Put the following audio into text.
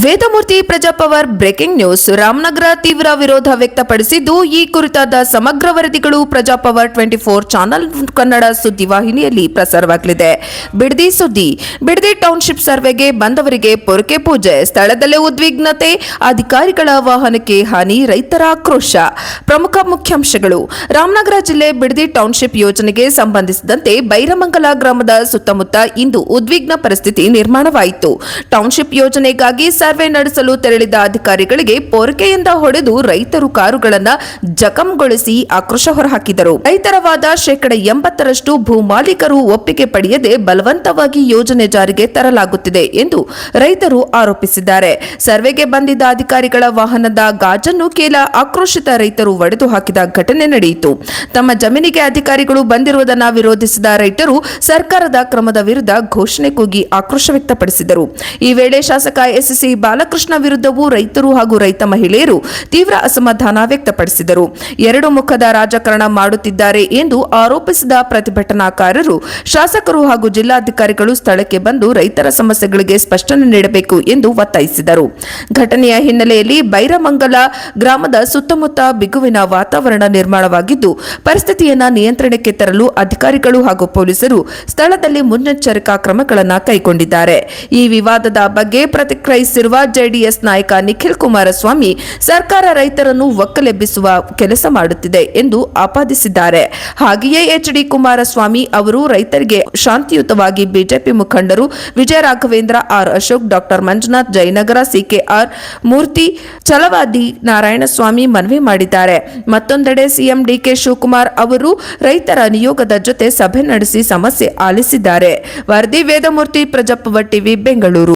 Vedamurthy Prajapower breaking news. Ramanagara ತೀವ್ರ ವಿರೋಧ ವ್ಯಕ್ತಪಡಿಸಿದ್ದು, ಈ ಕುರಿತಾದ ಸಮಗ್ರ ವರದಿಗಳು ಪ್ರಜಾಪವರ್ 24 ಚಾನೆಲ್ ಕನ್ನಡ ಸುದ್ದಿವಾಹಿನಿಯಲ್ಲಿ ಪ್ರಸಾರವಾಗಲಿದೆ. ಬಿಡದಿ ಸುದ್ದಿ. ಬಿಡದಿ ಟೌನ್ಶಿಪ್ ಸರ್ವೆಗೆ ಬಂದವರಿಗೆ ಪೊರಕೆ ಪೂಜೆ, ಸ್ಥಳದಲ್ಲೇ ಉದ್ವಿಗ್ನತೆ, ಅಧಿಕಾರಿಗಳ ವಾಹನಕ್ಕೆ ಹಾನಿ, ರೈತರ ಆಕ್ರೋಶ. ಪ್ರಮುಖ ಮುಖ್ಯಾಂಶಗಳು. ರಾಮನಗರ ಜಿಲ್ಲೆ ಬಿಡದಿ ಟೌನ್ಶಿಪ್ ಯೋಜನೆಗೆ ಸಂಬಂಧಿಸಿದಂತೆ ಬೈರಮಂಗಲ ಗ್ರಾಮದ ಸುತ್ತಮುತ್ತ ಇಂದು ಉದ್ವಿಗ್ನ ಪರಿಸ್ಥಿತಿ ನಿರ್ಮಾಣವಾಯಿತು. ಟೌನ್ಶಿಪ್ ಯೋಜನೆಗಾಗಿ ಸರ್ವೆ ನಡೆಸಲು ತೆರಳಿದ ಅಧಿಕಾರಿಗಳಿಗೆ ಪೊರಕೆಯಿಂದ ಹೊಡೆದು ರೈತರು ಕಾರುಗಳನ್ನು ಜಖಂಗೊಳಿಸಿ ಆಕ್ರೋಶ ಹೊರಹಾಕಿದರು. ರೈತರ ವಾದ, 80% ಭೂ ಮಾಲೀಕರು ಒಪ್ಪಿಗೆ ಪಡೆಯದೆ ಬಲವಂತವಾಗಿ ಯೋಜನೆ ಜಾರಿಗೆ ತರಲಾಗುತ್ತಿದೆ ಎಂದು ರೈತರು ಆರೋಪಿಸಿದ್ದಾರೆ. ಸರ್ವೆಗೆ ಬಂದಿದ್ದ ಅಧಿಕಾರಿಗಳ ವಾಹನದ ಗಾಜನ್ನು ಕೆಲ ಆಕ್ರೋಶಿತ ರೈತರು ಒಡೆದು ಹಾಕಿದ ಘಟನೆ ನಡೆಯಿತು. ತಮ್ಮ ಜಮೀನಿಗೆ ಅಧಿಕಾರಿಗಳು ಬಂದಿರುವುದನ್ನು ವಿರೋಧಿಸಿದ ರೈತರು ಸರ್ಕಾರದ ಕ್ರಮದ ವಿರುದ್ಧ ಘೋಷಣೆ ಕೂಗಿ ಆಕ್ರೋಶ ವ್ಯಕ್ತಪಡಿಸಿದರು. ಈ ವೇಳೆ ಶಾಸಕ ಎಸ್ಸಿ ಬಾಲಕೃಷ್ಣ ವಿರುದ್ಧವೂ ರೈತರು ಹಾಗೂ ರೈತ ಮಹಿಳೆಯರು ತೀವ್ರ ಅಸಮಾಧಾನ ವ್ಯಕ್ತಪಡಿಸಿದರು. ಎರಡು ಮುಖದ ರಾಜಕಾರಣ ಮಾಡುತ್ತಿದ್ದಾರೆ ಎಂದು ಆರೋಪಿಸಿದ ಪ್ರತಿಭಟನಾಕಾರರು ಶಾಸಕರು ಹಾಗೂ ಜಿಲ್ಲಾಧಿಕಾರಿಗಳು ಸ್ಥಳಕ್ಕೆ ಬಂದು ರೈತರ ಸಮಸ್ಯೆಗಳಿಗೆ ಸ್ಪಷ್ಟನೆ ನೀಡಬೇಕು ಎಂದು ಒತ್ತಾಯಿಸಿದರು. ಘಟನೆಯ ಹಿನ್ನೆಲೆಯಲ್ಲಿ ಬೈರಮಂಗಲ ಗ್ರಾಮದ ಸುತ್ತಮುತ್ತ ಬಿಗುವಿನ ವಾತಾವರಣ ನಿರ್ಮಾಣವಾಗಿದ್ದು, ಪರಿಸ್ಥಿತಿಯನ್ನು ನಿಯಂತ್ರಣಕ್ಕೆ ತರಲು ಅಧಿಕಾರಿಗಳು ಹಾಗೂ ಪೊಲೀಸರು ಸ್ಥಳದಲ್ಲಿ ಮುನ್ನೆಚ್ಚರಿಕಾ ಕ್ರಮಗಳನ್ನು ಕೈಗೊಂಡಿದ್ದಾರೆ. ಈ ವಿವಾದದ ಬಗ್ಗೆ ಪ್ರತಿಕ್ರಿಯಿಸಿರುವ ಜೆಡಿಎಸ್ ನಾಯಕ ನಿಖಿಲ್ ಕುಮಾರಸ್ವಾಮಿ, ಸರ್ಕಾರ ರೈತರನ್ನು ಒಕ್ಕಲೆಬ್ಬಿಸುವ ಕೆಲಸ ಮಾಡುತ್ತಿದೆ ಎಂದು ಆಪಾದಿಸಿದ್ದಾರೆ. ಹಾಗೆಯೇ ಎಚ್.ಡಿ. ಕುಮಾರಸ್ವಾಮಿ ಅವರು ರೈತರಿಗೆ ಶಾಂತಿಯುತವಾಗಿ ಬಿಜೆಪಿ ಮುಖಂಡರು ವಿಜಯ ರಾಘವೇಂದ್ರ, ಆರ್ ಅಶೋಕ್, ಡಾಕ್ಟರ್ ಮಂಜುನಾಥ್, ಜಯನಗರ, ಸಿಕೆಆರ್ ಮೂರ್ತಿ, ಛಲವಾದಿ ನಾರಾಯಣಸ್ವಾಮಿ ಮನವಿ ಮಾಡಿದ್ದಾರೆ. ಮತ್ತೊಂದೆಡೆ ಸಿಎಂ ಡಿಕೆ ಶಿವಕುಮಾರ್ ಅವರು ರೈತರ ನಿಯೋಗದ ಜೊತೆ ಸಭೆ ನಡೆಸಿ ಸಮಸ್ಯೆ ಆಲಿಸಿದ್ದಾರೆ. ವರದಿ ವೇದಮೂರ್ತಿ ಪ್ರಜಾಪವರ್ ಟಿವಿ, ಬೆಂಗಳೂರು.